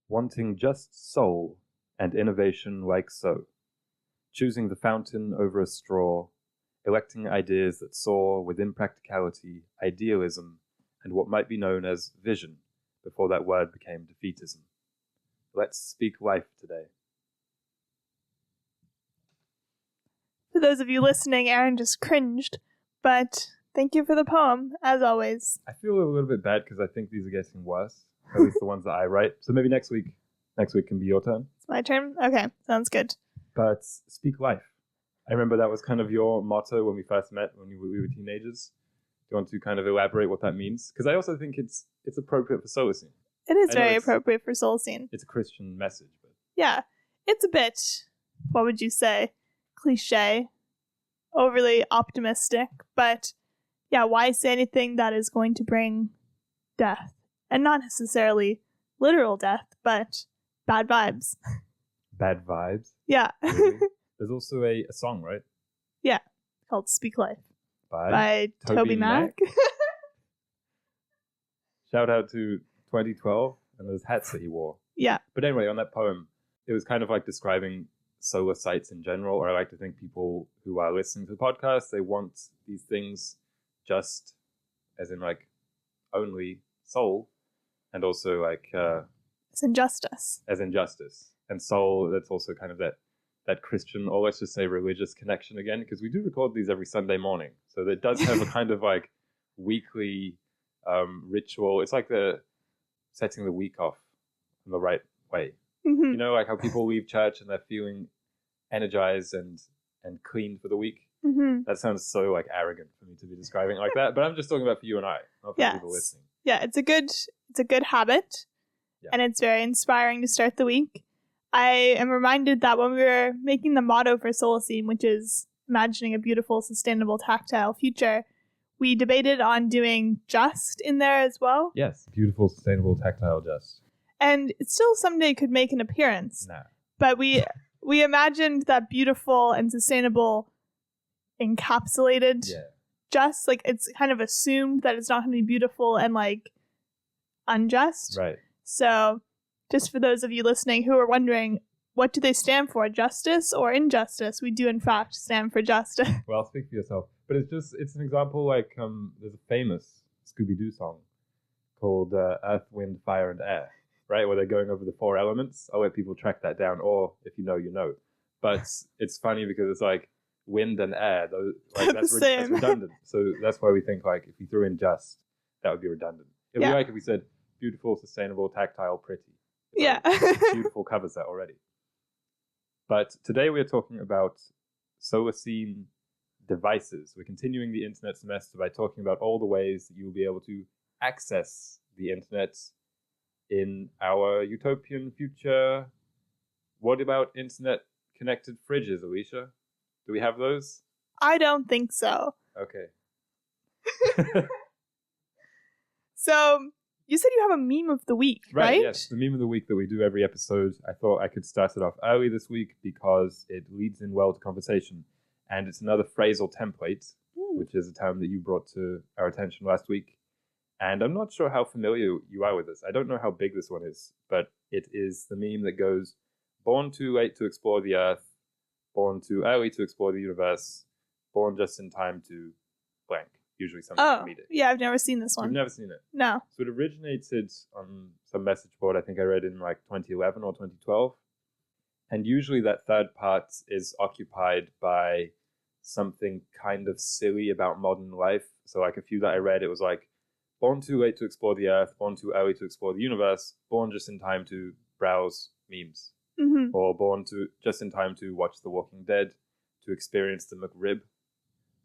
wanting just soul and innovation like so, choosing the fountain over a straw, electing ideas that soar with impracticality, idealism, and what might be known as vision, before that word became defeatism. Let's speak life today. For those of you listening, Aaron just cringed, but thank you for the poem, as always. I feel a little bit bad because I think these are getting worse, at least the ones that I write. So maybe next week can be your turn. It's my turn? Okay, sounds good. But speak life. I remember that was kind of your motto when we first met, when we were teenagers. Do you want to kind of elaborate what that means? Because I also think it's appropriate for Solacene. It is very appropriate for Solacene. It's a Christian message. But yeah, it's a bit, what would you say, cliche, overly optimistic, but yeah, why say anything that is going to bring death? And not necessarily literal death, but bad vibes. Bad vibes? Yeah. Really? There's also a song, right? Yeah, called Speak Life by Toby Mac. Shout out to 2012 and those hats that he wore. Yeah. But anyway, on that poem, it was kind of like describing solar sites in general, or I like to think people who are listening to the podcast, they want these things just as in like only soul, and also like as in justice. And soul, that's also kind of that Christian, or let's just say religious connection again, because we do record these every Sunday morning, so it does have a kind of like weekly ritual. It's like the setting the week off in the right way. Mm-hmm. You know, like how people leave church and they're feeling energized and clean for the week. Mm-hmm. That sounds so like arrogant for me to be describing it like that, but I'm just talking about for you and I, not for people listening. Yeah, it's a good habit, and it's very inspiring to start the week. I am reminded that when we were making the motto for Solacene, which is imagining a beautiful, sustainable, tactile future, we debated on doing just in there as well. Yes, beautiful, sustainable, tactile, just. And it still someday could make an appearance. Nah. But we imagined that beautiful and sustainable encapsulated just, like it's kind of assumed that it's not going to be beautiful and like unjust. Right. So just for those of you listening who are wondering, what do they stand for, justice or injustice? We do in fact stand for justice. Well, speak for yourself. But it's an example like there's a famous Scooby-Doo song called Earth, Wind, Fire, and Air, right? Where they're going over the 4 elements. I'll let people track that down, or if you know, you know. But it's funny because it's like wind and air, those, like that's redundant. So that's why we think like if you threw in just, that would be redundant. It'd be like if we said beautiful, sustainable, tactile, pretty. Yeah. Beautiful covers that already. But today we're talking about Solacene devices. We're continuing the internet semester by talking about all the ways that you will be able to access the internet in our utopian future. What about internet connected fridges, Alicia? Do we have those? I don't think so. Okay. So you said you have a meme of the week, right? Yes, the meme of the week that we do every episode. I thought I could start it off early this week because it leads in well to conversation. And it's another phrasal template, which is a term that you brought to our attention last week. And I'm not sure how familiar you are with this. I don't know how big this one is, but it is the meme that goes, born too late to explore the earth, born too early to explore the universe, born just in time to blank. Usually something comedic. Yeah, I've never seen this one. You've never seen it? No. So it originated on some message board I think I read in like 2011 or 2012. And usually that third part is occupied by something kind of silly about modern life. So like a few that I read, it was like, born too late to explore the earth, born too early to explore the universe, born just in time to browse memes. Mm-hmm. Or born just in time to watch The Walking Dead, to experience the McRib,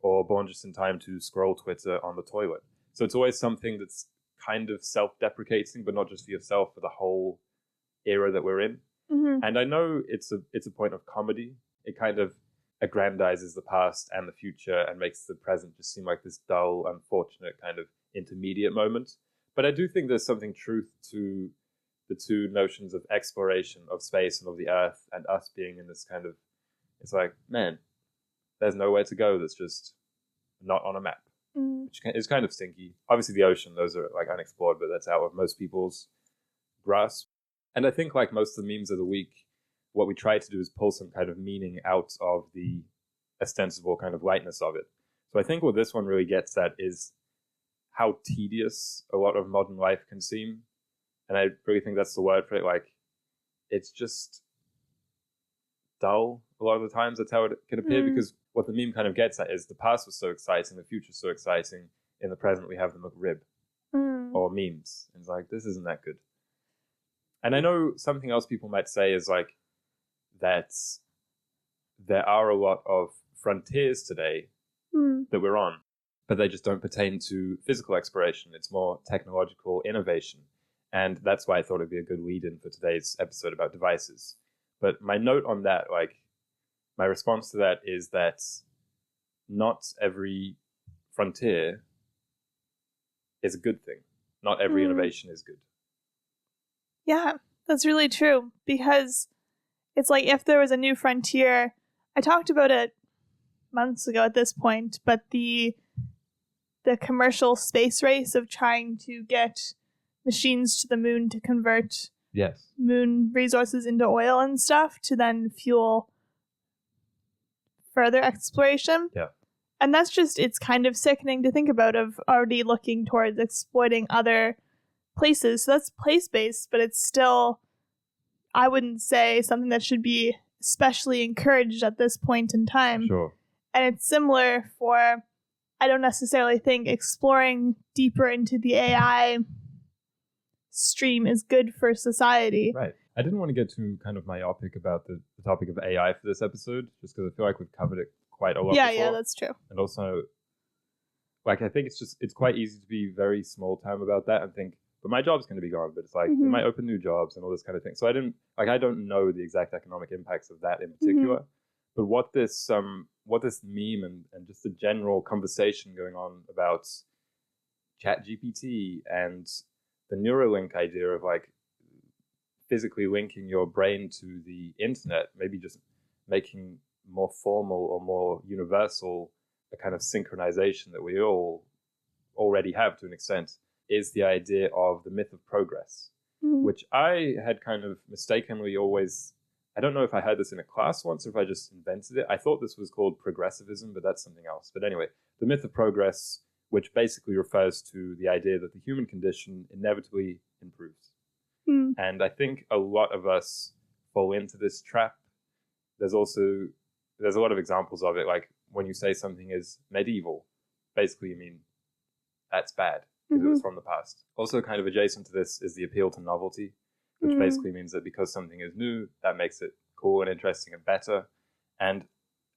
or born just in time to scroll Twitter on the toilet. So it's always something that's kind of self-deprecating, but not just for yourself, for the whole era that we're in. Mm-hmm. And I know it's a point of comedy. It kind of aggrandizes the past and the future and makes the present just seem like this dull, unfortunate kind of intermediate moment. But I do think there's something truth to the two notions of exploration of space and of the earth, and us being in this kind of, it's like, man, there's nowhere to go that's just not on a map, which is kind of stinky. Obviously the ocean, those are like unexplored, but that's out of most people's grasp. And I think like most of the memes of the week, what we try to do is pull some kind of meaning out of the ostensible kind of lightness of it. So I think what this one really gets at is how tedious a lot of modern life can seem. And I really think that's the word for it. Like, it's just dull a lot of the times. That's how it can appear, because what the meme kind of gets at is the past was so exciting, the future's so exciting, in the present we have the McRib or memes. And it's like, this isn't that good. And I know something else people might say is like that there are a lot of frontiers today that we're on, but they just don't pertain to physical exploration. It's more technological innovation. And that's why I thought it'd be a good lead-in for today's episode about devices. But my note on that, like, my response to that is that not every frontier is a good thing. Not every innovation is good. Yeah, that's really true. Because it's like if there was a new frontier, I talked about it months ago at this point, but the commercial space race of trying to get machines to the moon to convert moon resources into oil and stuff to then fuel further exploration. Yeah. And that's just, it's kind of sickening to think about, of already looking towards exploiting other places. So that's place-based, but it's still, I wouldn't say something that should be especially encouraged at this point in time. Sure. And it's similar for, I don't necessarily think exploring deeper into the AI stream is good for society. Right. I didn't want to get too kind of myopic about the topic of AI for this episode, just because I feel like we've covered it quite a lot before. Yeah, that's true. And also, like, I think it's quite easy to be very small time about that and think, but my job's going to be gone, but it's like, it might open new jobs and all this kind of thing. So I don't know the exact economic impacts of that in particular, but what this meme and just the general conversation going on about ChatGPT and the Neuralink idea of like physically linking your brain to the internet, maybe just making more formal or more universal a kind of synchronization that we all already have to an extent, is the idea of the myth of progress, which I had kind of mistakenly always, I don't know if I heard this in a class once or if I just invented it. I thought this was called progressivism, but that's something else. But anyway, the myth of progress, which basically refers to the idea that the human condition inevitably improves. And I think a lot of us fall into this trap. There's a lot of examples of it, like when you say something is medieval, basically you mean that's bad because it was from the past. Also kind of adjacent to this is the appeal to novelty, which basically means that because something is new, that makes it cool and interesting and better. And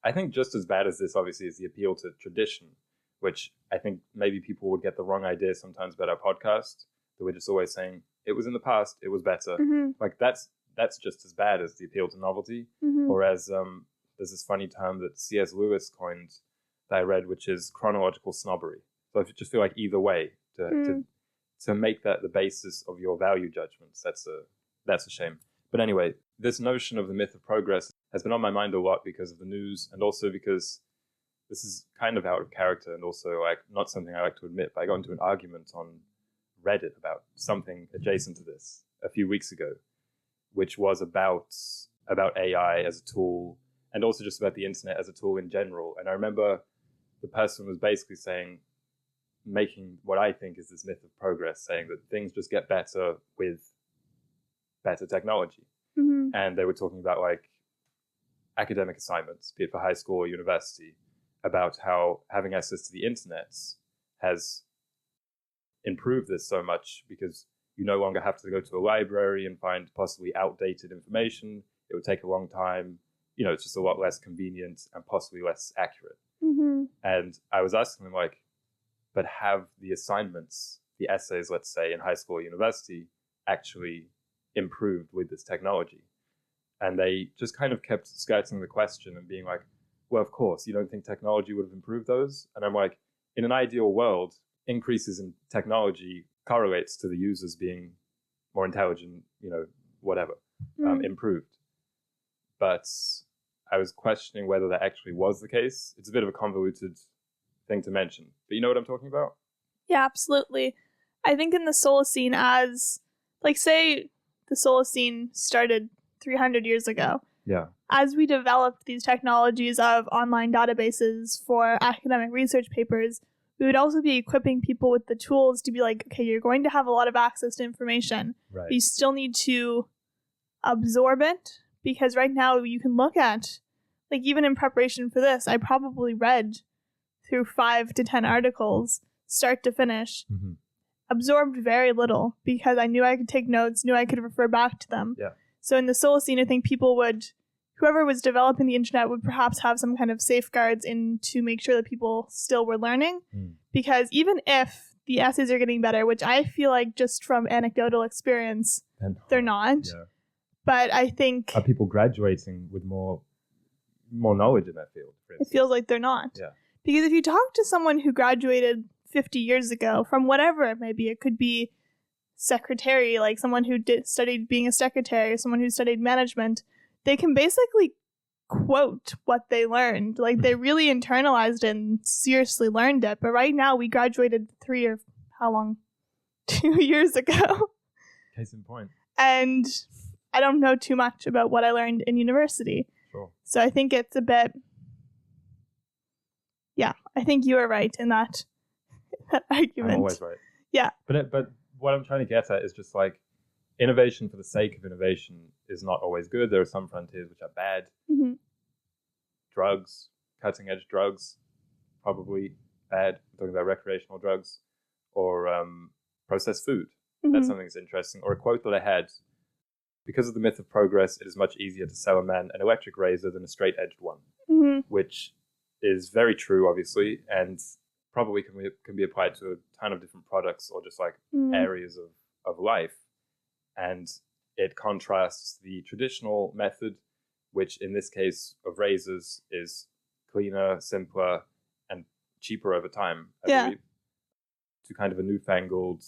I think just as bad as this, obviously, is the appeal to tradition, which I think maybe people would get the wrong idea sometimes about our podcast, that we're just always saying, it was in the past, it was better. Like that's just as bad as the appeal to novelty. Or as there's this funny term that C.S. Lewis coined that I read, which is chronological snobbery. So I just feel like either way, to make that the basis of your value judgments, that's a shame. But anyway, this notion of the myth of progress has been on my mind a lot because of the news, and also because this is kind of out of character and also like not something I like to admit, but I got into an argument on Reddit about something adjacent to this a few weeks ago, which was about AI as a tool and also just about the internet as a tool in general. And I remember the person was basically saying, making what I think is this myth of progress, saying that things just get better with better technology. And they were talking about like academic assignments, be it for high school or university, about how having access to the internet has improved this so much because you no longer have to go to a library and find possibly outdated information. It would take a long time. You know, it's just a lot less convenient and possibly less accurate. And I was asking them, like, but have the assignments, the essays, let's say, in high school or university actually improved with this technology? And they just kind of kept skirting the question and being like, well, of course, you don't think technology would have improved those? And I'm like, in an ideal world, increases in technology correlates to the users being more intelligent, you know, whatever, improved. But I was questioning whether that actually was the case. It's a bit of a convoluted thing to mention, but you know what I'm talking about? Yeah, absolutely. I think in the Solacene, as like, say the Solacene started 300 years ago. Yeah. As we developed these technologies of online databases for academic research papers, we would also be equipping people with the tools to be like, okay, you're going to have a lot of access to information, Right. but you still need to absorb it, because right now you can look at, like, even in preparation for this, I probably read through 5 to 10 articles, start to finish, absorbed very little, because I knew I could take notes, knew I could refer back to them. Yeah. So in the Solacene, I think whoever was developing the internet would perhaps have some kind of safeguards in to make sure that people still were learning. Because even if the essays are getting better, which I feel like just from anecdotal experience, they're not. Yeah. But I think... Are people graduating with more knowledge in that field? It feels like they're not. Yeah. Because if you talk to someone who graduated 50 years ago, from whatever it may be, it could be secretary, like someone who studied being a secretary, or someone who studied management, they can basically quote what they learned. Like, they really internalized it and seriously learned it. But right now, we graduated 2 years ago. Case in point. And I don't know too much about what I learned in university. Sure. So I think it's a bit... Yeah, I think you are right in that argument. I'm always right. Yeah. But what I'm trying to get at is just like, innovation for the sake of innovation is not always good. There are some frontiers which are bad. Drugs, cutting edge drugs, probably bad. I'm talking about recreational drugs, or processed food. That's something that's interesting. Or a quote that I had: because of the myth of progress, it is much easier to sell a man an electric razor than a straight edged one, which is very true, obviously, and probably can be applied to a ton of different products or just like areas of life. And it contrasts the traditional method, which in this case of razors is cleaner, simpler, and cheaper over time, I believe, to kind of a newfangled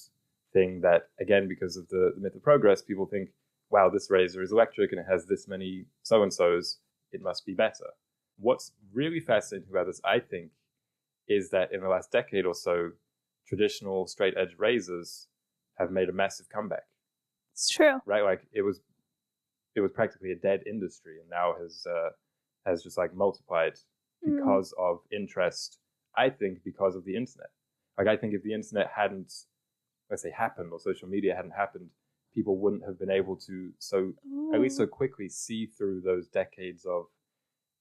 thing that, again, because of the myth of progress, people think, wow, this razor is electric and it has this many so-and-sos, it must be better. What's really fascinating about this, I think, is that in the last decade or so, traditional straight-edge razors have made a massive comeback. It's true. Right? Like, it was practically a dead industry, and now has just like multiplied because of interest, I think, because of the internet. Like, I think if the internet hadn't, let's say, happened, or social media hadn't happened, people wouldn't have been able to at least so quickly see through those decades of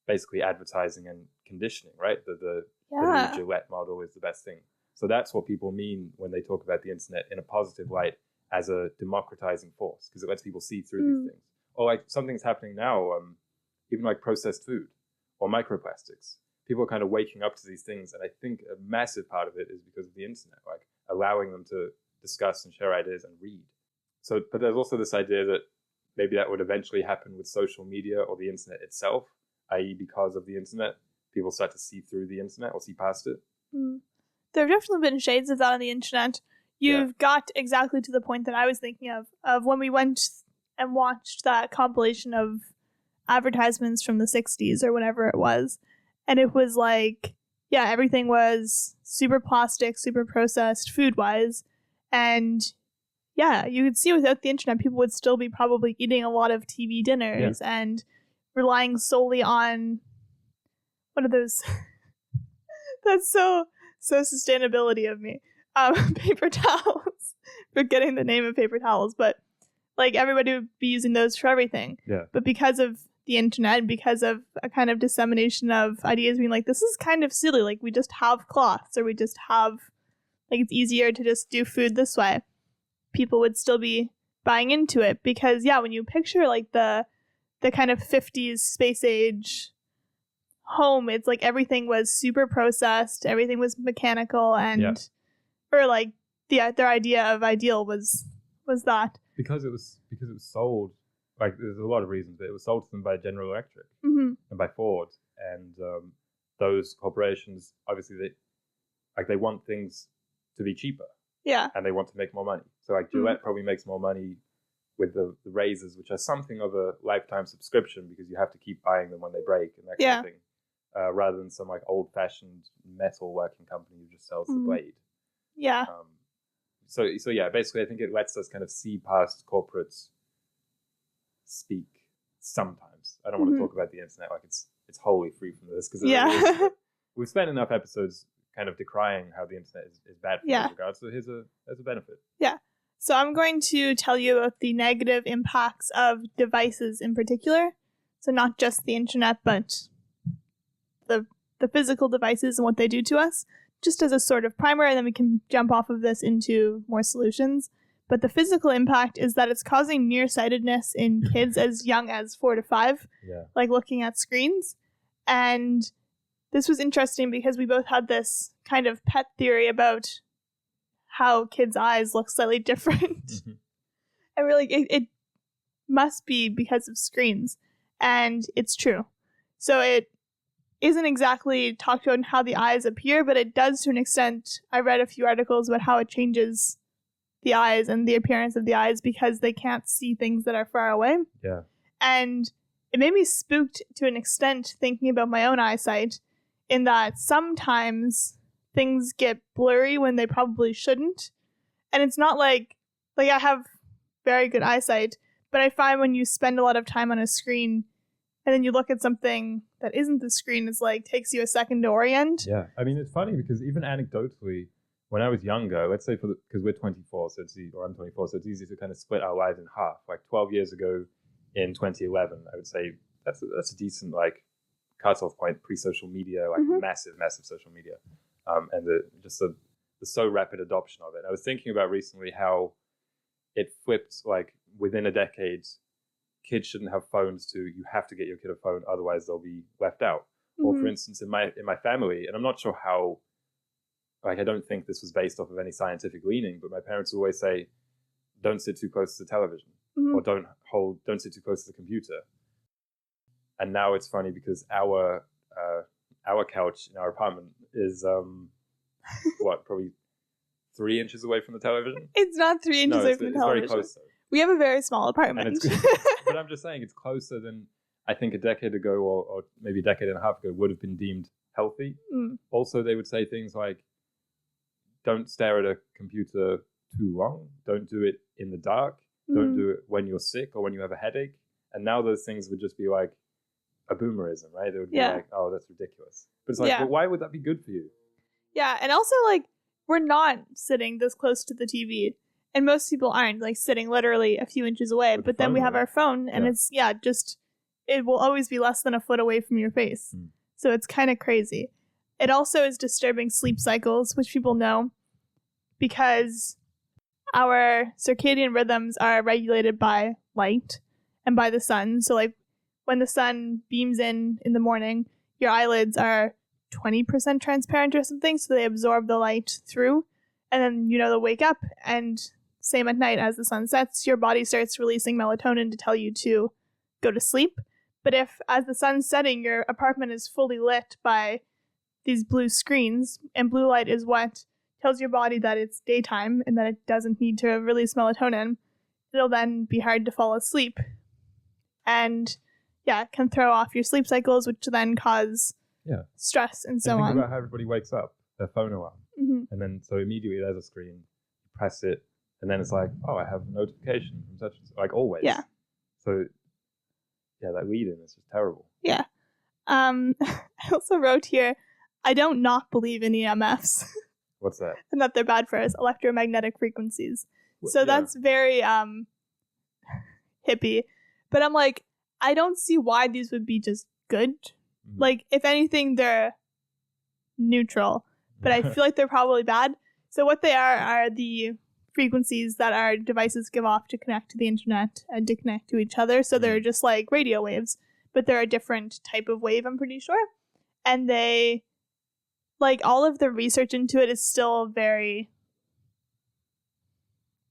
basically advertising and conditioning, right? The new Gillette model is the best thing. So that's what people mean when they talk about the internet in a positive light, as a democratizing force, because it lets people see through these things. Or like something's happening now, even like processed food or microplastics. People are kind of waking up to these things, and I think a massive part of it is because of the internet, like allowing them to discuss and share ideas and read. So, but there's also this idea that maybe that would eventually happen with social media or the internet itself, i.e. because of the internet, people start to see through the internet or see past it. There have definitely been shades of that on the internet. You've got exactly to the point that I was thinking of when we went and watched that compilation of advertisements from the 60s or whenever it was. And it was like, everything was super plastic, super processed food-wise. And you could see without the internet, people would still be probably eating a lot of TV dinners and relying solely on, what are those? That's so sustainability of me. Paper towels. Forgetting the name of paper towels, but like everybody would be using those for everything. Yeah. But because of the internet and because of a kind of dissemination of ideas being like, this is kind of silly, like we just have cloths, or we just have, like, it's easier to just do food this way, people would still be buying into it. Because when you picture like the kind of 50s space age home, it's like everything was super processed, everything was mechanical, and or like their idea of ideal was that because it was sold, like, there's a lot of reasons, but it was sold to them by General Electric and by Ford, and those corporations, obviously, they want things to be cheaper, and they want to make more money. So like Gillette probably makes more money with the razors, which are something of a lifetime subscription, because you have to keep buying them when they break and that kind of thing, rather than some like old-fashioned metal working company who just sells the blade. So basically, I think it lets us kind of see past corporate speak sometimes. I don't want to talk about the internet like it's wholly free from this, because we've spent enough episodes kind of decrying how the internet is bad for those regards. So there's a benefit. Yeah. So I'm going to tell you about the negative impacts of devices in particular. So not just the internet, but the physical devices and what they do to us, just as a sort of primer, and then we can jump off of this into more solutions. But the physical impact is that it's causing nearsightedness in kids as young as 4 to 5, like looking at screens. And this was interesting because we both had this kind of pet theory about how kids' eyes look slightly different. And we're like, it must be because of screens. And it's true. So it isn't exactly talked about how the eyes appear, but it does to an extent. I read a few articles about how it changes the eyes and the appearance of the eyes because they can't see things that are far away. Yeah. And it made me spooked to an extent thinking about my own eyesight, in that sometimes things get blurry when they probably shouldn't. And it's not like I have very good eyesight, but I find when you spend a lot of time on a screen and then you look at something that isn't the screen, it's like takes you a second to orient. Yeah. I mean, it's funny because even anecdotally, when I was younger, let's say because we're 24, so I'm 24, so it's easy to kind of split our lives in half. Like 12 years ago in 2011, I would say that's a decent like cutoff point pre-social media, like massive social media, and the so rapid adoption of it. I was thinking about recently how it flipped, like within a decade, kids shouldn't have phones to you have to get your kid a phone, otherwise they'll be left out. Or for instance, in my family, and I'm not sure how, like I don't think this was based off of any scientific leaning, but my parents would always say, don't sit too close to the television, or don't sit too close to the computer. And now it's funny because our couch in our apartment is probably 3 inches away from the television. It's not 3 inches away from the television. It's very close though. We have a very small apartment. But I'm just saying it's closer than I think a decade ago or maybe a decade and a half ago would have been deemed healthy. Also, they would say things like, don't stare at a computer too long. Don't do it in the dark. Don't do it when you're sick or when you have a headache. And now those things would just be like a boomerism, right? It would be like, oh, that's ridiculous. But it's like, well, why would that be good for you? Yeah, and also like we're not sitting this close to the TV. And most people aren't, like sitting literally a few inches away. But then we have our phone and it's, it will always be less than a foot away from your face. So it's kind of crazy. It also is disturbing sleep cycles, which people know, because our circadian rhythms are regulated by light and by the sun. So like when the sun beams in the morning, your eyelids are 20% transparent or something. So they absorb the light through. And then, they'll wake up, and same at night as the sun sets, your body starts releasing melatonin to tell you to go to sleep. But if, as the sun's setting, your apartment is fully lit by these blue screens, and blue light is what tells your body that it's daytime and that it doesn't need to release melatonin, it'll then be hard to fall asleep. And it can throw off your sleep cycles, which then cause stress and so on. Think about how everybody wakes up, their phone alarm. And then so immediately there's a screen, you press it, and then it's like, oh, I have a notification from such and such, like always. Yeah. So that lead-in is just terrible. Yeah. I also wrote here, I don't not believe in EMFs. What's that? And that they're bad for us, electromagnetic frequencies. So that's very hippie. But I'm like, I don't see why these would be just good. Like, if anything, they're neutral. But I feel like they're probably bad. So what they are the frequencies that our devices give off to connect to the internet and to connect to each other. So they're just like radio waves, but they're a different type of wave, I'm pretty sure. And they, like, all of the research into it is still very,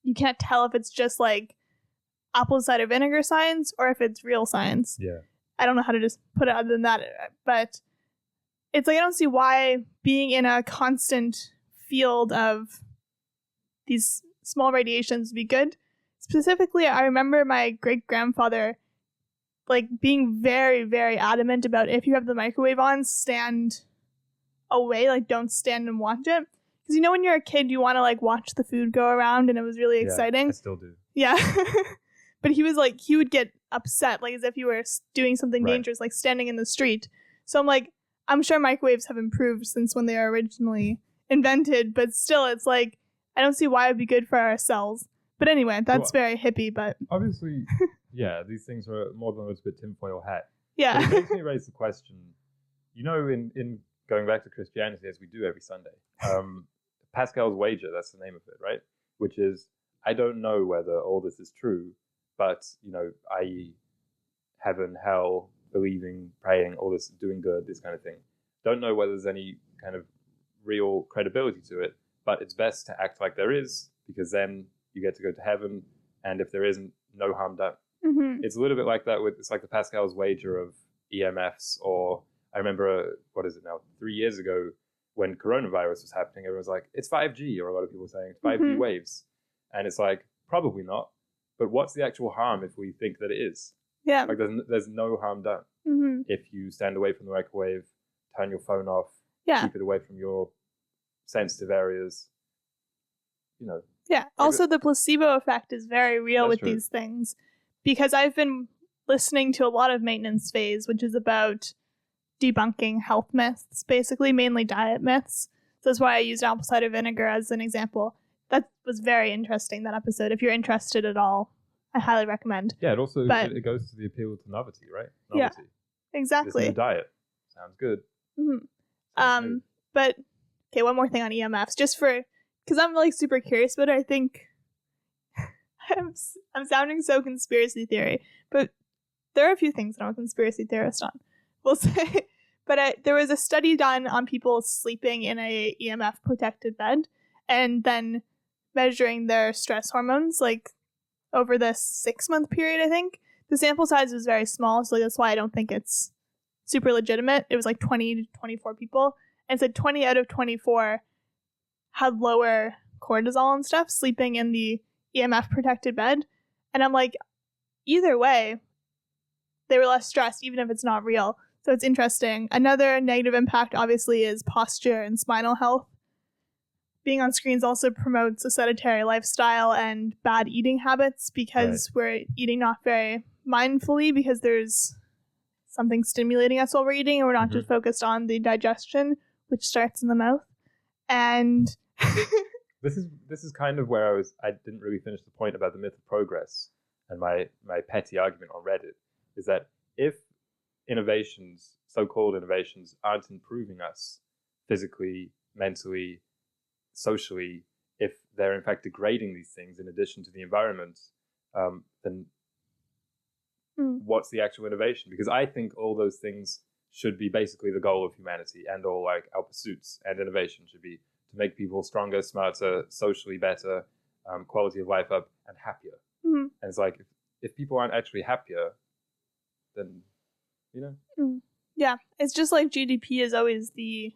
you can't tell if it's just like apple cider vinegar science or if it's real science. Yeah. I don't know how to just put it other than that, but it's like I don't see why being in a constant field of these small radiations would be good. Specifically, I remember my great-grandfather like being very, very adamant about if you have the microwave on, stand away, like don't stand and watch it. Because when you're a kid, you want to like watch the food go around, and it was really exciting. I still do. Yeah. But he was like, he would get upset, like as if you were doing something Right. dangerous, like standing in the street. So I'm like, I'm sure microwaves have improved since when they were originally invented, but still, it's like, I don't see why it would be good for our cells. But anyway, that's very hippie, but... Obviously, yeah, these things are more than a little bit tinfoil hat. Yeah. But it makes me raise the question, in going back to Christianity, as we do every Sunday, Pascal's wager, that's the name of it, right? Which is, I don't know whether all this is true, but, i.e. heaven, hell, believing, praying, all this, doing good, this kind of thing. Don't know whether there's any kind of real credibility to it, but it's best to act like there is, because then you get to go to heaven, and if there isn't, no harm done. Mm-hmm. It's a little bit like that it's like the Pascal's wager of EMFs, or I remember, 3 years ago, when coronavirus was happening, everyone was like, it's 5G, or a lot of people were saying, it's 5G waves. And it's like, probably not, but what's the actual harm if we think that it is? Yeah. Like, there's no harm done. Mm-hmm. If you stand away from the microwave, turn your phone off, keep it away from your sensitive areas, Yeah. Also, the placebo effect is very real with these things, because I've been listening to a lot of Maintenance Phase, which is about debunking health myths, basically, mainly diet myths. So that's why I used apple cider vinegar as an example. That was very interesting, that episode. If you're interested at all, I highly recommend. Yeah, it goes to the appeal to novelty, right? Novelty. Yeah, exactly. This new diet. Sounds good. Mm-hmm. But, okay, one more thing on EMFs, just because I'm like super curious about it. I think I'm sounding so conspiracy theory, but there are a few things that I'm a conspiracy theorist on, we'll say. But there was a study done on people sleeping in a EMF protected bed and then measuring their stress hormones, like over the 6-month period, I think. The sample size was very small, so that's why I don't think it's super legitimate. It was like 20 to 24 people, and said 20 out of 24 had lower cortisol and stuff sleeping in the EMF protected bed. And I'm like, either way, they were less stressed, even if it's not real. So it's interesting. Another negative impact, obviously, is posture and spinal health. Being on screens also promotes a sedentary lifestyle and bad eating habits, because we're eating not very mindfully, because there's something stimulating us while we're eating, and we're not just focused on the digestion, which starts in the mouth. And this is kind of where I didn't really finish the point about the myth of progress, and my petty argument on Reddit is that if innovations, so-called innovations, aren't improving us physically, mentally, socially, if they're in fact degrading these things in addition to the environment, then what's the actual innovation? Because I think all those things should be basically the goal of humanity, and all like our pursuits and innovation should be to make people stronger, smarter, socially better, quality of life up, and happier. And it's like, if people aren't actually happier, then, Yeah, it's just like GDP is always the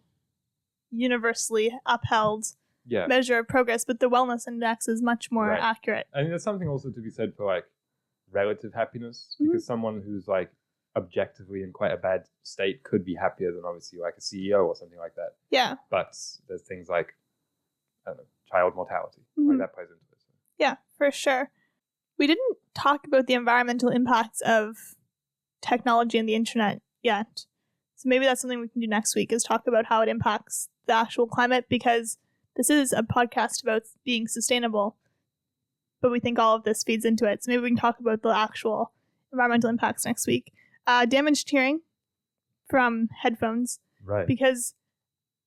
universally upheld measure of progress, but the wellness index is much more accurate. I mean, there's something also to be said for like relative happiness, because someone who's like objectively in quite a bad state could be happier than obviously like a CEO or something like that. Yeah. But there's things like, I don't know, child mortality, like that plays into it. So. Yeah, for sure. We didn't talk about the environmental impacts of technology and the internet yet. So maybe that's something we can do next week, is talk about how it impacts the actual climate, because this is a podcast about being sustainable, but we think all of this feeds into it. So maybe we can talk about the actual environmental impacts next week. Damaged hearing from headphones. Right. Because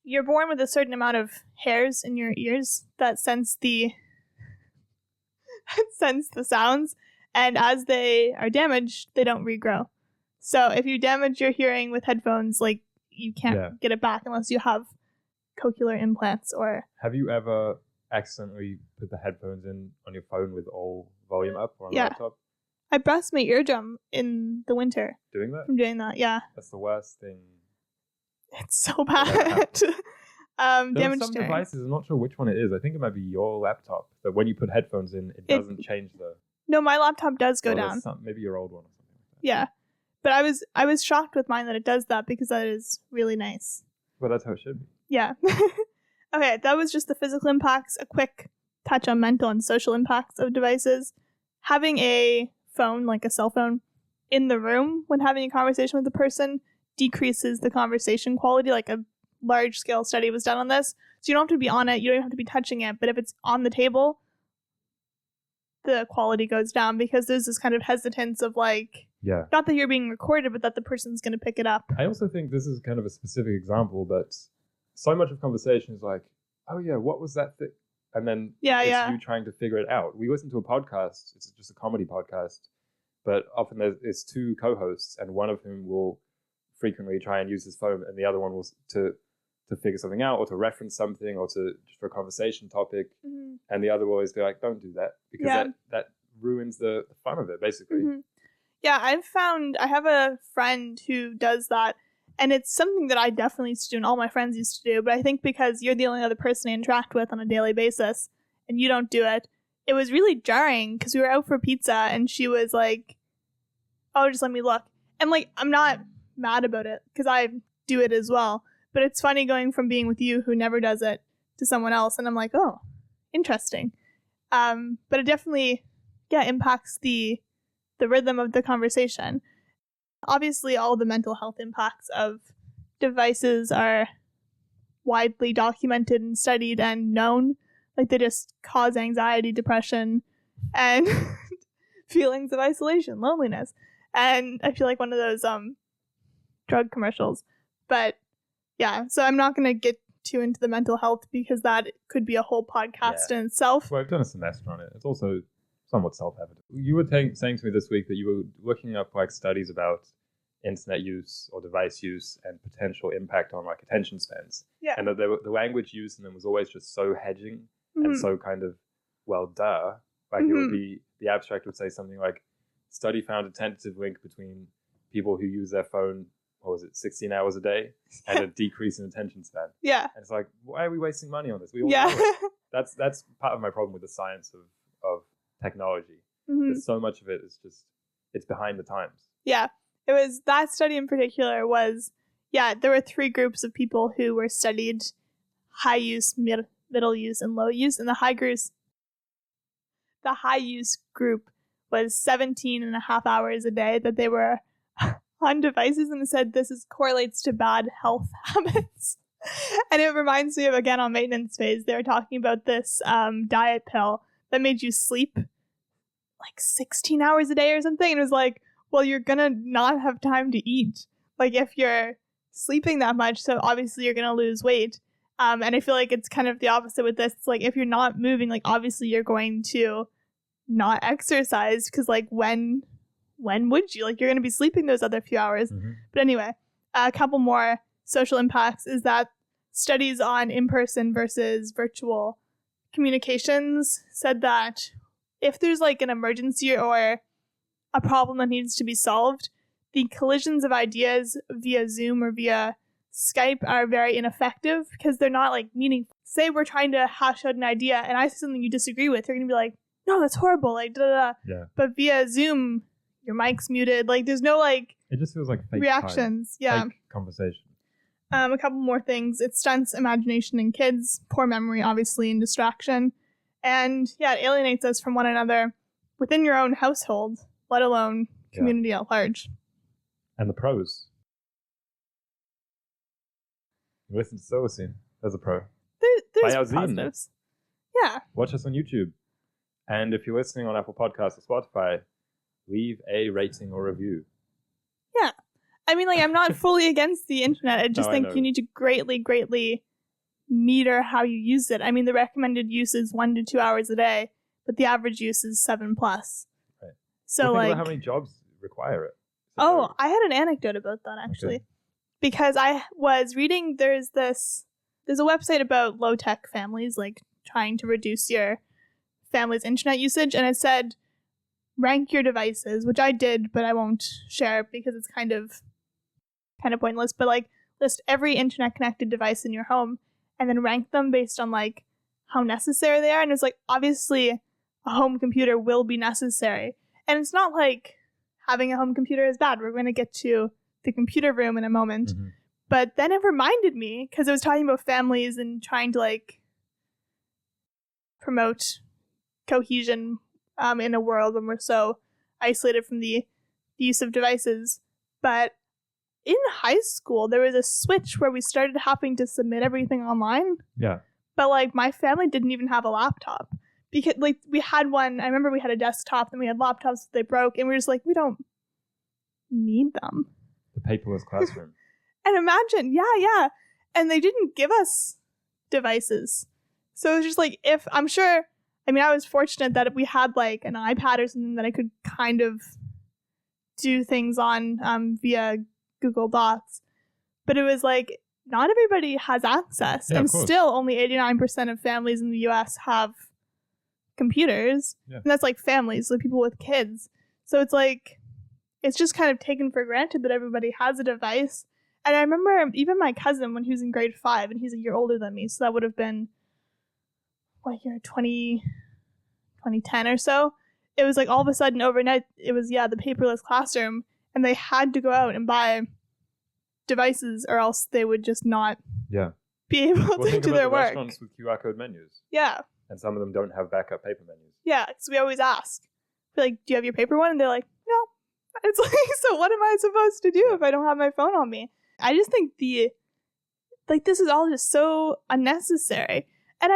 you're born with a certain amount of hairs in your ears that sense the sounds, and as they are damaged, they don't regrow. So if you damage your hearing with headphones, like, you can't get it back unless you have cochlear implants. Or have you ever accidentally put the headphones in on your phone with all volume up or on a laptop? I burst my eardrum in the winter. Doing that? From doing that, yeah. That's the worst thing. It's so bad. There's some devices, I'm not sure which one it is. I think it might be your laptop, that when you put headphones in, it doesn't change the... No, my laptop does go down. Maybe your old one or something like that. Yeah. But I was shocked with mine that it does that, because that is really nice. Well, that's how it should be. Yeah. Okay, that was just the physical impacts. A quick touch on mental and social impacts of devices. Having a phone, like a cell phone, in the room when having a conversation with the person decreases the conversation quality. Like a large scale study was done on this. So you don't have to be on it. You don't have to be touching it. But if it's on the table, the quality goes down because there's this kind of hesitance of like, not that you're being recorded, but that the person's going to pick it up. I also think this is kind of a specific example, but so much of conversation is like, oh yeah, what was that thing? And then it's you trying to figure it out. We listen to a podcast. It's just a comedy podcast. But often there's two co-hosts, and one of whom will frequently try and use his phone, and the other one will to figure something out, or to reference something, or to just for a conversation topic. Mm-hmm. And the other will always be like, don't do that, because that ruins the fun of it, basically. Mm-hmm. Yeah, I have a friend who does that, and it's something that I definitely used to do, and all my friends used to do, but I think because you're the only other person I interact with on a daily basis, and you don't do it, it was really jarring, because we were out for pizza, and she was like, oh, just let me look. And, like, I'm not mad about it, because I do it as well, but it's funny going from being with you, who never does it, to someone else, and I'm like, oh, interesting. But it definitely, impacts the rhythm of the conversation. Obviously, all the mental health impacts of devices are widely documented and studied and known. Like, they just cause anxiety, depression, and feelings of isolation, loneliness. And I feel like one of those drug commercials. But yeah, so I'm not going to get too into the mental health because that could be a whole podcast in itself. Well, I've done a semester on it. It's also somewhat self-evident. You were saying to me this week that you were looking up like studies about internet use or device use and potential impact on like attention spans. Yeah. And that the language used in them was always just so hedging and so kind of, well, duh. Like it would be, the abstract would say something like, study found a tentative link between people who use their phone, 16 hours a day, and a decrease in attention span. Yeah. And it's like, why are we wasting money on this? We all know it. That's part of my problem with the science of technology. Because so much of it is just, it's behind the times. Yeah. It was, that study in particular was, there were 3 groups of people who were studied: high use, middle use, and low use. And the high use group was 17 and a half hours a day that they were on devices, and it said this correlates to bad health habits. And it reminds me of, again, on maintenance phase, they were talking about this diet pill that made you sleep like 16 hours a day or something. And it was like, well, you're gonna not have time to eat, like, if you're sleeping that much, so obviously you're gonna lose weight. And I feel like it's kind of the opposite with this. It's like, if you're not moving, like, obviously you're going to not exercise, because, like, when would you? Like, you're going to be sleeping those other few hours. But anyway, a couple more social impacts is that studies on in-person versus virtual communications said that if there's, like, an emergency or a problem that needs to be solved, the collisions of ideas via Zoom or via Skype are very ineffective because they're not, like, meaningful. Say we're trying to hash out an idea and I say something you disagree with, you're going to be like, no, that's horrible, like, da-da-da. Yeah. But via Zoom, your mic's muted. Like, there's no, like, it just feels like fake reactions. Time, fake conversation. A couple more things. It stunts imagination in kids, poor memory, obviously, and distraction. And, it alienates us from one another within your own household, let alone community at large. And the pros. You listen to Solacene as a pro. There's positives. Yeah. Watch us on YouTube. And if you're listening on Apple Podcasts or Spotify, leave a rating or review. Yeah. I mean, like, I'm not fully against the internet. I just think you need to greatly, greatly meter how you use it. I mean, the recommended use is 1 to 2 hours a day, but the average use is 7+. Right. So, think about how many jobs require it. Oh, I had an anecdote about that, actually. Okay. Because I was reading, there's a website about low-tech families, like, trying to reduce your family's internet usage, and it said, rank your devices, which I did, but I won't share it because it's kind of pointless, but, like, list every internet-connected device in your home, and then rank them based on, like, how necessary they are, and it's like, obviously, a home computer will be necessary, and it's not like having a home computer is bad. We're going to get to the computer room in a moment. But then it reminded me, because it was talking about families and trying to, like, promote cohesion in a world when we're so isolated from the the use of devices. But in high school, there was a switch where we started having to submit everything online. Yeah. But, like, my family didn't even have a laptop. Because, like, we had one, I remember we had a desktop, and we had laptops that they broke, and we were just like, we don't need them. The paperless classroom. And imagine, yeah. And they didn't give us devices. So it was just like, I was fortunate that we had, like, an iPad or something that I could kind of do things on via Google Docs. But it was like, not everybody has access. Yeah, and still only 89% of families in the US have computers. Yeah. And that's like families, like people with kids. So it's like, it's just kind of taken for granted that everybody has a device. And I remember even my cousin when he was in grade 5, and he's a year older than me. So that would have been, what year, 2010 or so. It was like all of a sudden overnight, it was, the paperless classroom. And they had to go out and buy devices or else they would just not be able to do their work. Restaurants with QR code menus. Yeah. And some of them don't have backup paper menus. Yeah, so we always ask. We're like, do you have your paper one? And they're like, no. It's like, so what am I supposed to do if I don't have my phone on me? I just think this is all just so unnecessary. And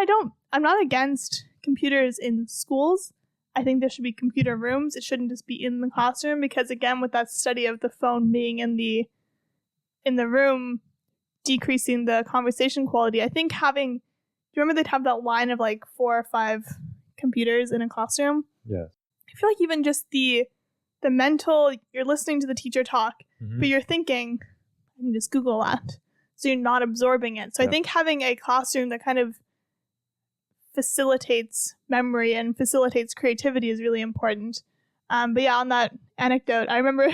I'm not against computers in schools. I think there should be computer rooms. It shouldn't just be in the classroom because, again, with that study of the phone being in the room, decreasing the conversation quality, I think do you remember they'd have that line of like 4 or 5 computers in a classroom? Yeah. I feel like even just the mental, you're listening to the teacher talk, but you're thinking, I can just Google that. So you're not absorbing it. So I think having a classroom that kind of facilitates memory and facilitates creativity is really important. But yeah, on that anecdote, I remember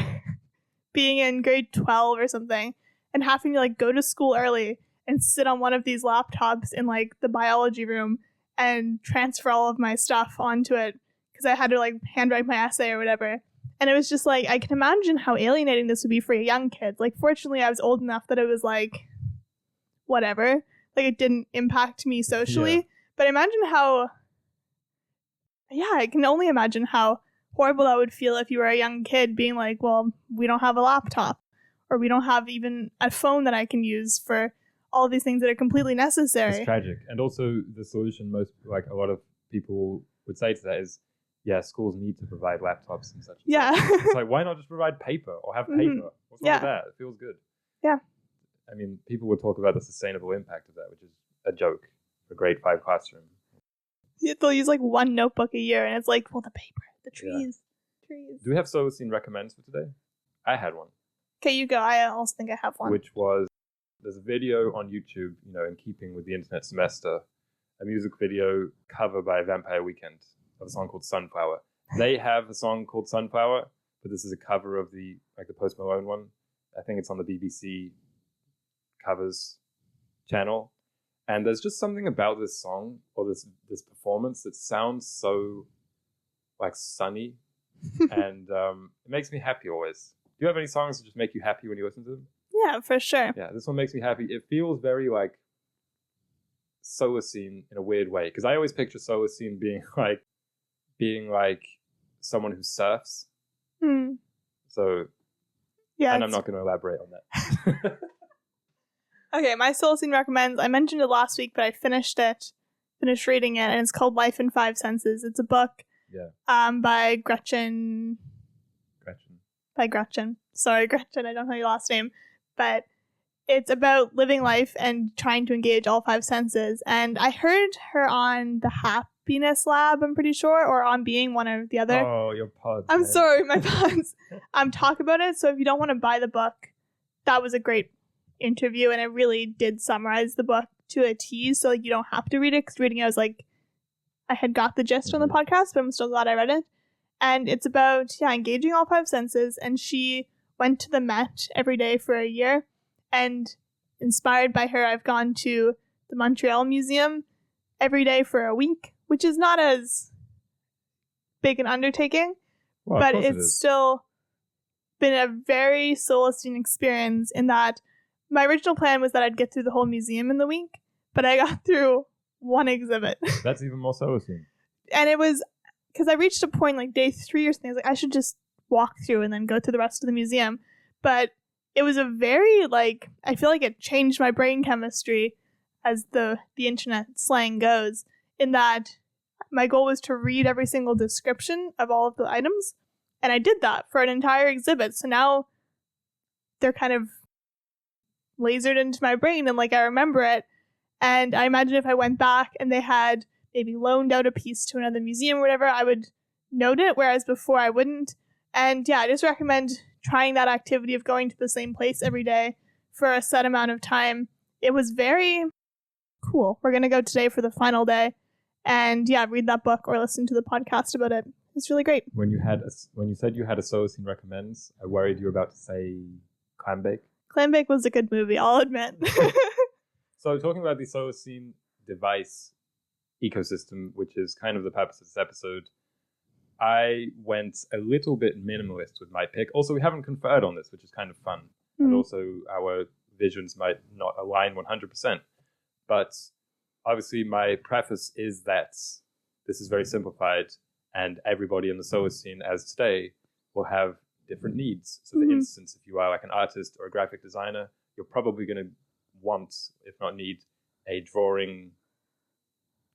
being in grade 12 or something and having to like go to school early and sit on one of these laptops in like the biology room and transfer all of my stuff onto it because I had to like handwrite my essay or whatever. And it was just like, I can imagine how alienating this would be for young kids. Like, fortunately, I was old enough that it was like, whatever. Like, it didn't impact me socially. Yeah. But imagine I can only imagine how horrible that would feel if you were a young kid being like, well, we don't have a laptop. Or we don't have even a phone that I can use for all of these things that are completely necessary. It's tragic. And also the solution a lot of people would say to that is, schools need to provide laptops and such. Yeah. It's like, why not just provide paper or have paper? What's wrong with that? It feels good. Yeah. I mean, people would talk about the sustainable impact of that, which is a joke for grade 5 classroom. They'll use like one notebook a year and it's like, well, the paper, the trees. Do we have Solacene recommends for today? I had one. Okay, you go. I also think I have one. Which was, there's a video on YouTube, in keeping with the internet semester, a music video cover by Vampire Weekend of a song called Sunflower. They have a song called Sunflower, but this is a cover of the Post Malone one. I think it's on the BBC covers channel. And there's just something about this song or this performance that sounds so like sunny and it makes me happy always. Do you have any songs that just make you happy when you listen to them? Yeah, for sure. Yeah, this one makes me happy. It feels very like Solacene in a weird way, because I always picture Solacene being like someone who surfs. So, yeah, and I'm not going to elaborate on that. Okay, my Solacene recommends, I mentioned it last week, but I finished reading it, and it's called Life in 5 Senses. It's a book by Gretchen. By Gretchen. Sorry, Gretchen, I don't know your last name. But it's about living life and trying to engage all 5 senses. And I heard her on the Happiness Lab, I'm pretty sure, or on Being, one or the other. Oh, your pods. I'm sorry, my pods. Talk about it. So if you don't want to buy the book, that was a great interview, and it really did summarize the book to a T. So you don't have to read it, because reading it, I was like, I had got the gist from the podcast, but I'm still glad I read it. And it's about, engaging all 5 senses. And she went to the Met every day for a year. And inspired by her, I've gone to the Montreal Museum every day for a week, which is not as big an undertaking. Well, but it's still been a very Solacene experience in that my original plan was that I'd get through the whole museum in the week, but I got through one exhibit. That's even more Solacene. And it was, because I reached a point like day 3 or something, I was like, I should just walk through and then go through the rest of the museum. But it was a very, like, I feel like it changed my brain chemistry, as the internet slang goes, in that my goal was to read every single description of all of the items. And I did that for an entire exhibit. So now they're kind of lasered into my brain and like I remember it. And I imagine if I went back and they had maybe loaned out a piece to another museum or whatever, I would note it, whereas before I wouldn't. And yeah, I just recommend trying that activity of going to the same place every day for a set amount of time. It was very cool. We're going to go today for the final day. And yeah, read that book or listen to the podcast about it. It's really great. When you said you had a Solacene recommends, I worried you were about to say Clambake. Clambake was a good movie, I'll admit. So talking about the Solacene device ecosystem, which is kind of the purpose of this episode, I went a little bit minimalist with my pick. Also, we haven't conferred on this, which is kind of fun. And also our visions might not align 100%. But obviously my preface is that this is very simplified and everybody in the Solacene as today will have different needs. So for instance, if you are like an artist or a graphic designer, you're probably going to want, if not need, a drawing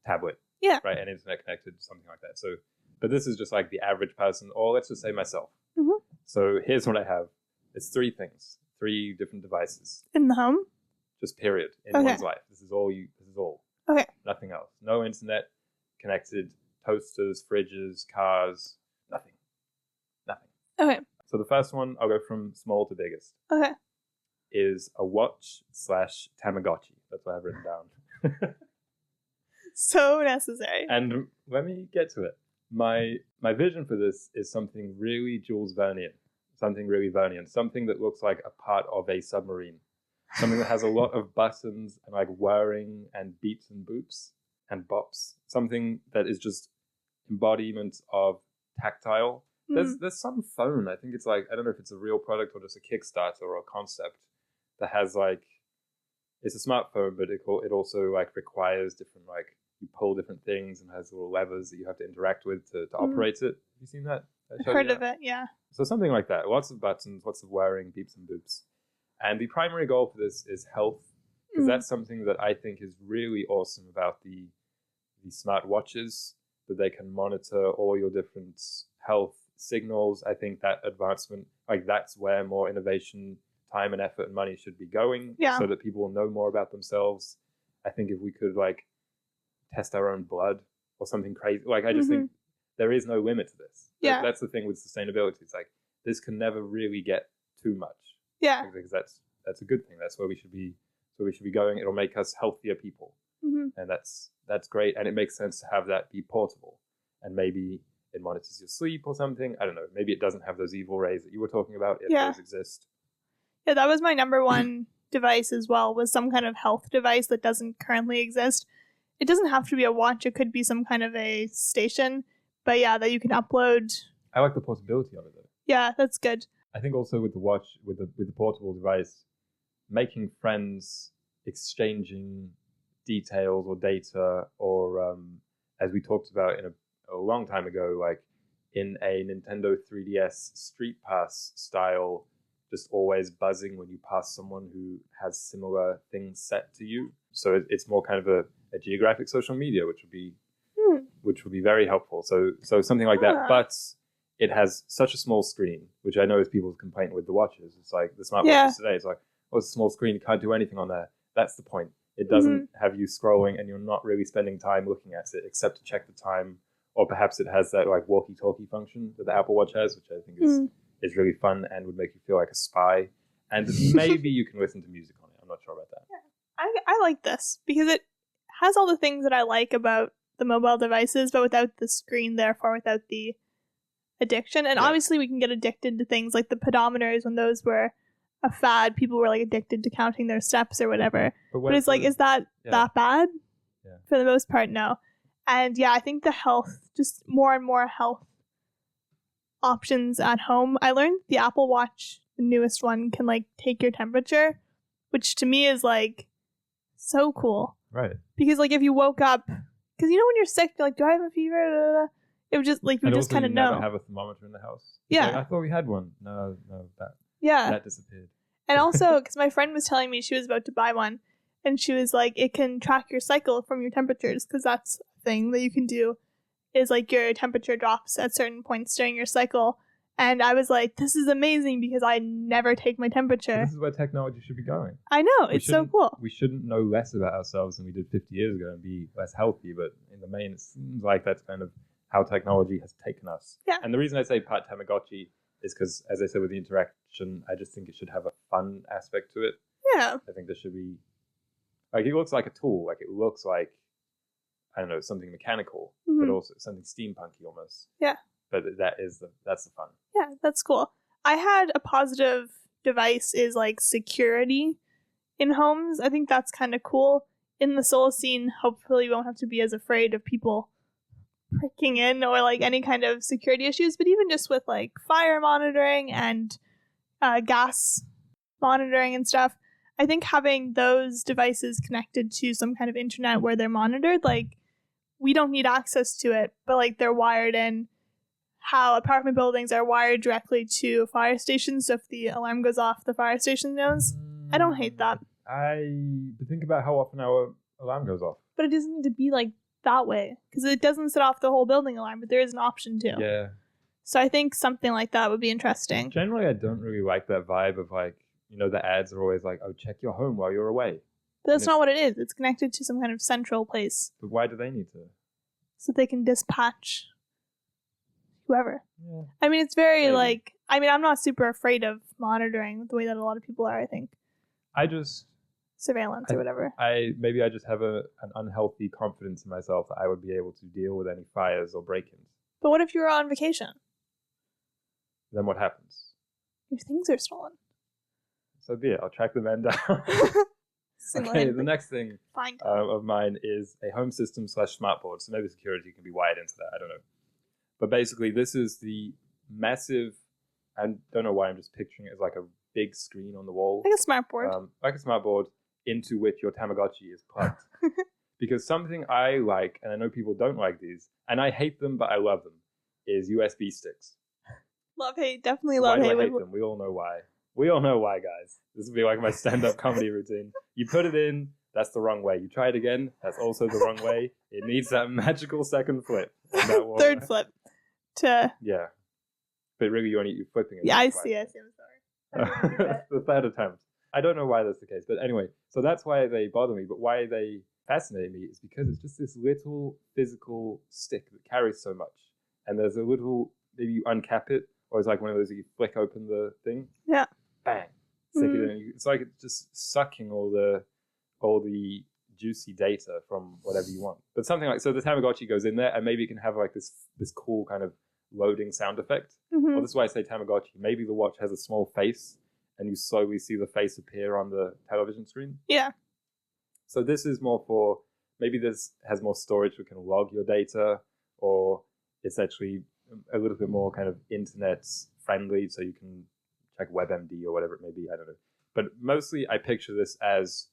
tablet. Yeah. Right? And internet connected, something like that. So, but this is just like the average person, or let's just say myself. So here's what I have. It's 3 things, 3 different devices. In the home? Just period. In one's life. This is all. Okay. Nothing else. No internet connected toasters, fridges, cars, nothing. Okay. So the first one, I'll go from small to biggest. Okay. Is a watch / Tamagotchi. That's what I've written down. So necessary. And let me get to it. My vision for this is something really Jules Vernean. Something really Vernean. Something that looks like a part of a submarine. Something that has a lot of buttons and like whirring and beeps and boops and bops. Something that is just embodiment of tactile. There's some phone, I think it's like, I don't know if it's a real product or just a Kickstarter or a concept that has like, it's a smartphone, but it also like requires different, like you pull different things and has little levers that you have to interact with to operate it. Have you seen that? I've heard of it, yeah. So something like that. Lots of buttons, lots of whirring, beeps and boops. And the primary goal for this is health, because that's something that I think is really awesome about the smart watches, that they can monitor all your different health signals. I think that advancement, like that's where more innovation, time and effort and money should be going, so that people will know more about themselves. I think if we could like test our own blood or something crazy, like I just think there is no limit to this. Yeah. That's the thing with sustainability. It's like this can never really get too much. Yeah. Because that's a good thing. That's where we should be. So we should be going. It'll make us healthier people, and that's great. And it makes sense to have that be portable, and maybe it monitors your sleep or something. I don't know. Maybe it doesn't have those evil rays that you were talking about, if those exist. Yeah, that was my number one device as well, was some kind of health device that doesn't currently exist. It doesn't have to be a watch. It could be some kind of a station. But yeah, that you can upload. I like the portability of it, though. Yeah, that's good. I think also with the watch, with the portable device, making friends, exchanging details or data, or as we talked about in a long time ago, like in a Nintendo 3DS Street Pass style, just always buzzing when you pass someone who has similar things set to you. So it's more kind of a geographic social media, which would be very helpful. So something like that, but it has such a small screen, which I know is people's complaint with the watches. It's like the smartwatches today. It's like, oh, it's a small screen. You can't do anything on there. That's the point. It doesn't have you scrolling and you're not really spending time looking at it except to check the time. Or perhaps it has that like walkie-talkie function that the Apple Watch has, which I think is really fun and would make you feel like a spy. And maybe you can listen to music on it. I'm not sure about that. Yeah. I like this because it has all the things that I like about the mobile devices, but without the screen, therefore without the addiction. And obviously we can get addicted to things like the pedometers. When those were a fad, people were like addicted to counting their steps or whatever. But it's like, is that that bad? Yeah. For the most part, no. And yeah, I think the health, just more and more health options at home. I learned the Apple Watch, the newest one, can like take your temperature, which to me is like so cool. Right. Because like if you woke up, because you know when you're sick, you're like, do I have a fever? It was just like you and just also kind of you know. never have a thermometer in the house. It's Yeah. like, I thought we had one. No, Yeah. that disappeared. And also, because my friend was telling me she was about to buy one, and she was like, it can track your cycle from your temperatures, because that's a thing that you can do, is like your temperature drops at certain points during your cycle. And I was like, this is amazing because I never take my temperature. But this is where technology should be going. I know, it's so cool. We shouldn't know less about ourselves than we did 50 years ago and be less healthy, but in the main, it seems like that's kind of how technology has taken us. Yeah. And the reason I say part Tamagotchi is because, as I said, with the interaction, I just think it should have a fun aspect to it. Yeah. I think there should be, like, it looks like a tool. Like, it looks like, I don't know, something mechanical, but also something steampunky almost. Yeah. But that's the fun. Yeah, that's cool. I had a positive device is like security in homes. I think that's kind of cool. In the Solacene, hopefully you won't have to be as afraid of people breaking in or like any kind of security issues, but even just with like fire monitoring and gas monitoring and stuff, I think having those devices connected to some kind of internet where they're monitored, like we don't need access to it, but like they're wired in. How apartment buildings are wired directly to fire stations, so if the alarm goes off, the fire station knows. I don't hate that. But think about how often our alarm goes off. But it doesn't need to be like that way, because it doesn't set off the whole building alarm, but there is an option to. Yeah. So I think something like that would be interesting. Generally, I don't really like that vibe of like, you know, the ads are always like, oh, check your home while you're away. But that's not what it is. It's connected to some kind of central place. But why do they need to? So they can dispatch whoever. Yeah. I mean, it's very like, I mean, I'm not super afraid of monitoring the way that a lot of people are, I think. Surveillance or whatever. Maybe I just have an unhealthy confidence in myself that I would be able to deal with any fires or break-ins. But what if you're on vacation? Then what happens? Your things are stolen. So be it. I'll track the man down. Okay, the next thing of mine is a home system / smartboard. So maybe security can be wired into that. I don't know. But basically, this is the massive, I don't know why I'm just picturing it as like a big screen on the wall. Like a smartboard. Like a smartboard into which your Tamagotchi is plugged. Because something I like, and I know people don't like these, and I hate them, but I love them, is USB sticks. Love, hate. Definitely love, hate. Why do I hate them? We all know why. We all know why, guys. This would be like my stand-up comedy routine. You put it in, that's the wrong way. You try it again, that's also the wrong way. It needs that magical second flip. Third flip. Yeah. But really, you're flipping it. Yeah, I see. I'm sorry. The third attempt. I don't know why that's the case. But anyway, so that's why they bother me. But why they fascinate me is because it's just this little physical stick that carries so much. And there's a little, maybe you uncap it, or it's like one of those that you flick open the thing. Yeah. Bang. Stick it in. It's like it's just sucking all the juicy data from whatever you want. But something like, so the Tamagotchi goes in there, and maybe it can have like this cool kind of loading sound effect. Well, this is why I say Tamagotchi. Maybe the watch has a small face, and you slowly see the face appear on the television screen. Yeah. So this is more for, maybe this has more storage that can log your data, or it's actually a little bit more kind of internet friendly, so you can check WebMD or whatever it may be. I don't know. But mostly I picture this as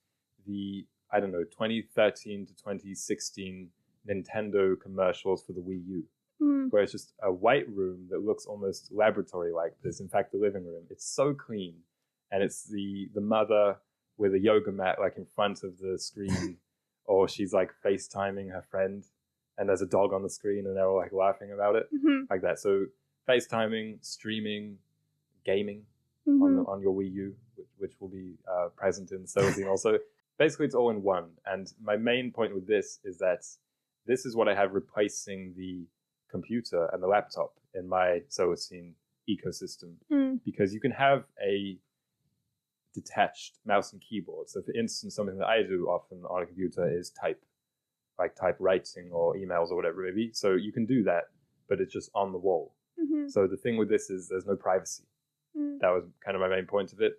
the, 2013 to 2016 Nintendo commercials for the Wii U. Where it's just a white room that looks almost laboratory-like, but it's in fact the living room. It's so clean, and it's the mother with a yoga mat like in front of the screen, or she's like FaceTiming her friend, and there's a dog on the screen, and they're all like laughing about it, like that. So FaceTiming, streaming, gaming on your Wii U, which will be present in the Solacene also. Basically, it's all in one. And my main point with this is that this is what I have replacing the computer and the laptop in my Solacene ecosystem, because you can have a detached mouse and keyboard. So for instance, something that I do often on a computer is type writing or emails or whatever it may be. So you can do that, but it's just on the wall. So the thing with this is there's no privacy. That was kind of my main point of it.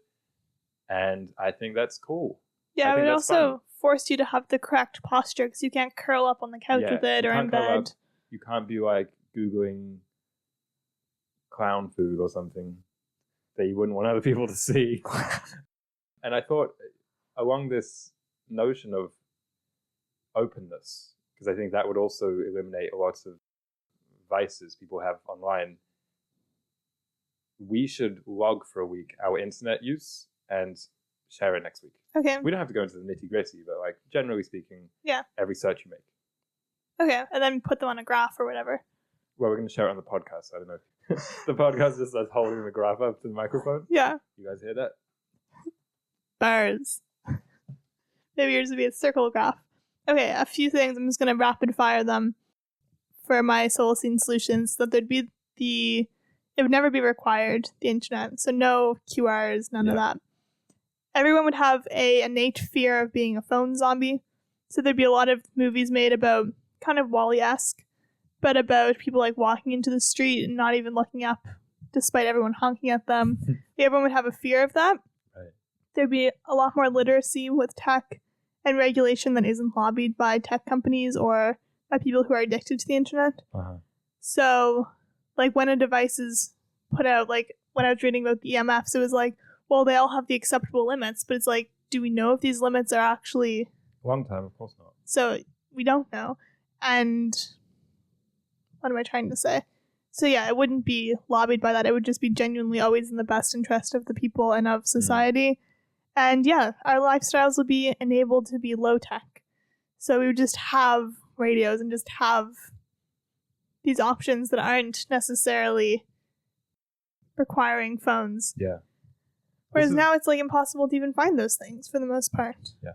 And I think that's cool. Yeah, it also forced you to have the correct posture, because you can't curl up on the couch with it or in bed. You can't be like Googling clown food or something that you wouldn't want other people to see. And I thought along this notion of openness, because I think that would also eliminate a lot of vices people have online, we should log for a week our internet use and share it next week. Okay. We don't have to go into the nitty-gritty, but like generally speaking, every search you make. Okay, and then put them on a graph or whatever. Well, we're going to share it on the podcast. I don't know. The podcast is us holding the graph up to the microphone. Yeah. You guys hear that? Bars. Maybe yours would be a circle graph. Okay, a few things. I'm just going to rapid fire them for my Solacene solutions. That it would never be required, the internet. So no QRs, none of that. Everyone would have a innate fear of being a phone zombie. So there'd be a lot of movies made about kind of Wall-E-esque, but about people like walking into the street and not even looking up despite everyone honking at them. Everyone would have a fear of that. Right. There'd be a lot more literacy with tech and regulation that isn't lobbied by tech companies or by people who are addicted to the internet. So, like, when a device is put out, like, when I was reading about the EMFs, it was like, well, they all have the acceptable limits, but it's like, do we know if these limits are actually... Long time, of course not. So, we don't know. And what am I trying to say? So yeah, it wouldn't be lobbied by that. It would just be genuinely always in the best interest of the people and of society. And yeah, our lifestyles would be enabled to be low tech. So we would just have radios and just have these options that aren't necessarily requiring phones. Yeah. Whereas now it's like impossible to even find those things for the most part. Yeah.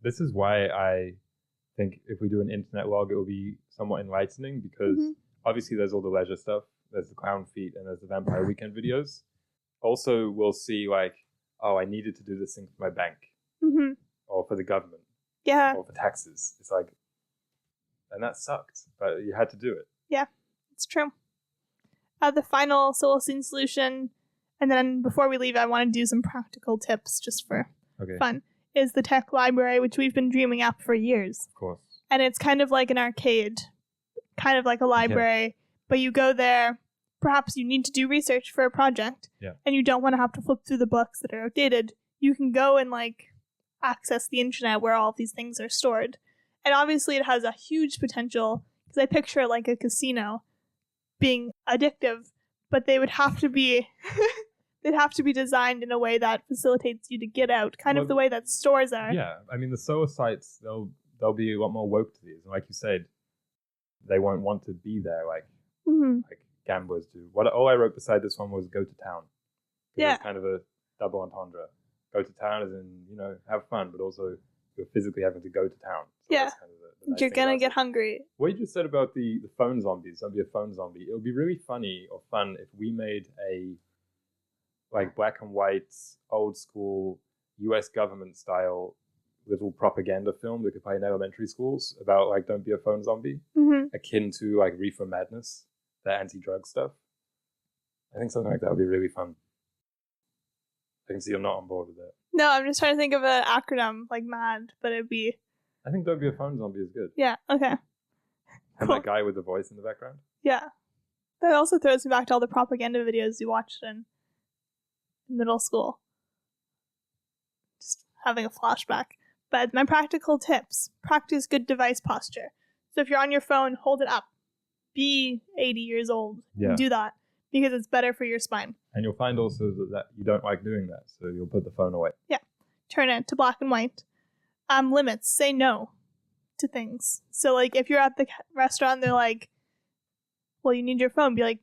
This is why I think if we do an internet log, it will be somewhat enlightening because obviously there's all the leisure stuff. There's the clown feet and there's the vampire weekend videos. Also, we'll see like, oh, I needed to do this thing for my bank or for the government or for taxes. It's like, and that sucked, but you had to do it. Yeah, it's true. The final Solacene solution, and then before we leave, I want to do some practical tips just for fun, is the tech library, which we've been dreaming up for years. Of course. And it's kind of like an arcade, kind of like a library, but you go there, perhaps you need to do research for a project, and you don't want to have to flip through the books that are outdated. You can go and like access the internet where all of these things are stored. And obviously it has a huge potential, because I picture like a casino being addictive, but they would have to be... They'd have to be designed in a way that facilitates you to get out, kind of the way that stores are. Yeah, I mean, the SOA sites, they'll be a lot more woke to these. And like you said, they won't want to be there like gamblers do. All I wrote beside this one was go to town. Yeah. It's kind of a double entendre. Go to town as in, have fun, but also you're physically having to go to town. So that's kind of the nice you're going to get hungry. What you just said about the phone zombies, don't be a phone zombie. It would be really funny or fun if we made a like black and white, old school, US government style little propaganda film that could play in elementary schools about like don't be a phone zombie, akin to like Reefer Madness, the anti-drug stuff. I think something like that would be really fun. I can see you're not on board with that. No, I'm just trying to think of an acronym like MAD, but it'd be... I think don't be a phone zombie is good. Yeah, okay. And that guy with the voice in the background. Yeah. That also throws me back to all the propaganda videos you watched in middle school. Just having a flashback. But my practical tips: practice good device posture. So if you're on your phone, hold it up. Be 80 years old. Yeah. Do that because it's better for your spine. And you'll find also that you don't like doing that, so you'll put the phone away. Yeah. Turn it to black and white. Limits. Say no to things. So like if you're at the restaurant, they're like, well, you need your phone. Be like,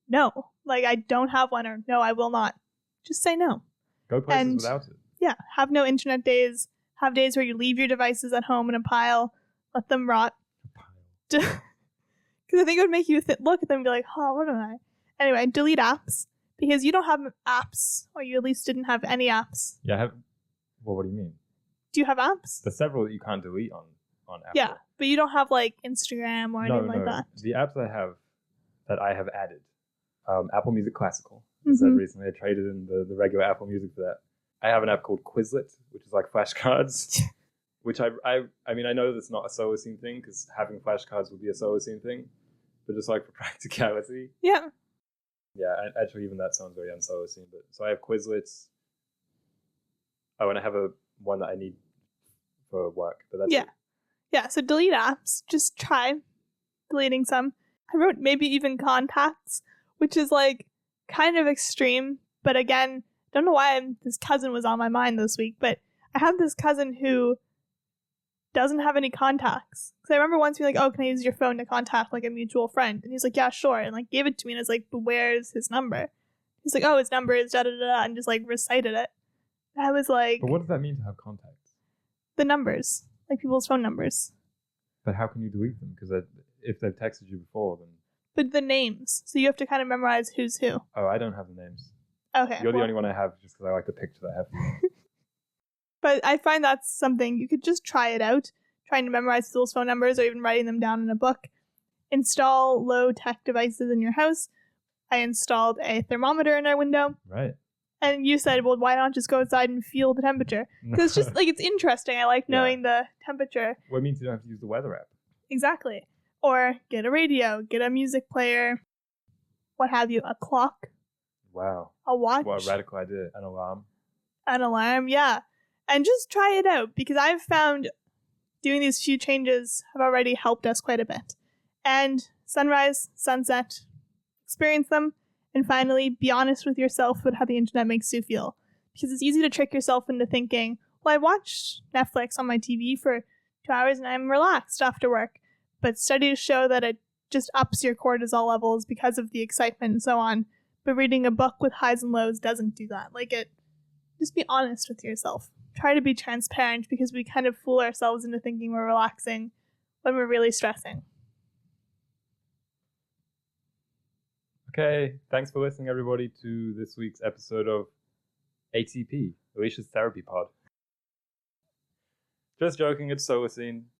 no. Like I don't have one, or no, I will not. Just say no. Go places without it. Yeah. Have no internet days. Have days where you leave your devices at home in a pile. Let them rot. Because I think it would make you look at them and be like, oh, what am I? Anyway, delete apps. Because you don't have apps. Or you at least didn't have any apps. Yeah, I have... Well, what do you mean? Do you have apps? There's several that you can't delete on Apple. Yeah, but you don't have like Instagram or anything like that. The apps that I have added. Apple Music Classical. I said recently I traded in the regular Apple Music for that. I have an app called Quizlet, which is like flashcards, which I mean, I know that's not a Solacene thing because having flashcards would be a Solacene thing, but just like for practicality. Yeah. Yeah, actually even that sounds very un-Solacene. But so I have Quizlets. Oh, and I have one that I need for work, but that's it. Yeah, so delete apps. Just try deleting some. I wrote maybe even contacts, which is like kind of extreme. But again, don't know why this cousin was on my mind this week, but I have this cousin who doesn't have any contacts. Because I remember once being like, oh, can I use your phone to contact like a mutual friend? And he's like, yeah, sure. And like gave it to me and I was like, but where's his number? He's like, oh, his number is da da da, and just like recited it. I was like, but what does that mean to have contacts? The numbers, like people's phone numbers. But how can you delete them? Because if they've texted you before, then... But the names. So you have to kind of memorize who's who. Oh, I don't have the names. Okay. You're the only one I have just because I like the picture that I have. But I find that's something you could just try it out, trying to memorize people's phone numbers or even writing them down in a book. Install low-tech devices in your house. I installed a thermometer in our window. Right. And you said, well, why not just go outside and feel the temperature? Because it's just, like, it's interesting. I like knowing the temperature. Well, it means you don't have to use the weather app. Exactly. Or get a radio, get a music player, what have you, a clock. Wow. A watch. What a radical idea. An alarm. An alarm, yeah. And just try it out, because I've found doing these few changes have already helped us quite a bit. And sunrise, sunset, experience them. And finally, be honest with yourself about how the internet makes you feel. Because it's easy to trick yourself into thinking, well, I watched Netflix on my TV for 2 hours and I'm relaxed after work. But studies show that it just ups your cortisol levels because of the excitement and so on. But reading a book with highs and lows doesn't do that. Just be honest with yourself. Try to be transparent, because we kind of fool ourselves into thinking we're relaxing when we're really stressing. Okay, thanks for listening, everybody, to this week's episode of ATP, Alicia's Therapy Pod. Just joking, it's Solacene.